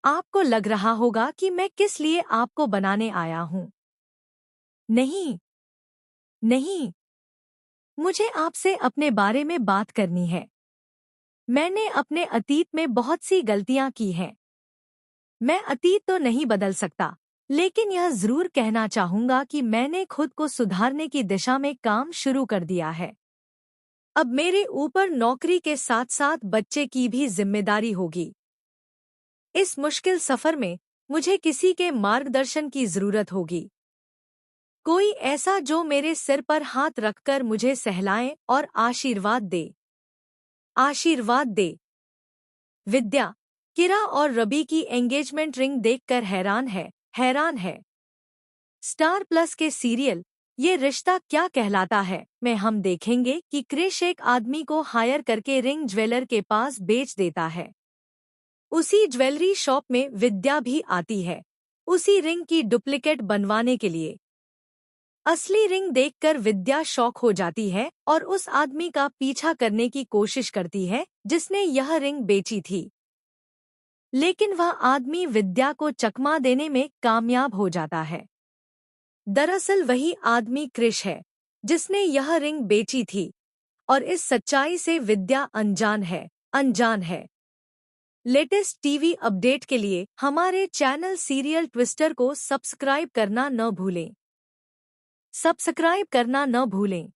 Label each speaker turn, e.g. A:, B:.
A: आपको लग रहा होगा कि मैं किस लिए आपको बनाने आया हूँ। नहीं, नहीं, मुझे आपसे अपने बारे में बात करनी है। मैंने अपने अतीत में बहुत सी गलतियां की हैं। मैं अतीत तो नहीं बदल सकता, लेकिन यह जरूर कहना चाहूंगा कि मैंने खुद को सुधारने की दिशा में काम शुरू कर दिया है। अब मेरे ऊपर नौकरी के साथ साथ बच्चे की भी जिम्मेदारी होगी। इस मुश्किल सफर में मुझे किसी के मार्गदर्शन की जरूरत होगी। कोई ऐसा जो मेरे सिर पर हाथ रखकर मुझे सहलाए और आशीर्वाद दे। आशीर्वाद दे। विद्या, किरा और रवि की एंगेजमेंट रिंग देखकर हैरान है, हैरान है। स्टार प्लस के सीरियल ये रिश्ता क्या कहलाता है में हम देखेंगे कि क्रिश एक आदमी को हायर करके रिंग ज्वेलर के पास बेच देता है। उसी ज्वेलरी शॉप में विद्या भी आती है, उसी रिंग की डुप्लीकेट बनवाने के लिए। असली रिंग देखकर विद्या शॉक हो जाती है और उस आदमी का पीछा करने की कोशिश करती है जिसने यह रिंग बेची थी। लेकिन वह आदमी विद्या को चकमा देने में कामयाब हो जाता है। दरअसल वही आदमी क्रिश है जिसने यह रिंग बेची थी, और इस सच्चाई से विद्या अनजान है, अनजान है। लेटेस्ट टीवी अपडेट के लिए हमारे चैनल सीरियल ट्विस्टर को सब्सक्राइब करना न भूलें। सब्सक्राइब करना न भूलें।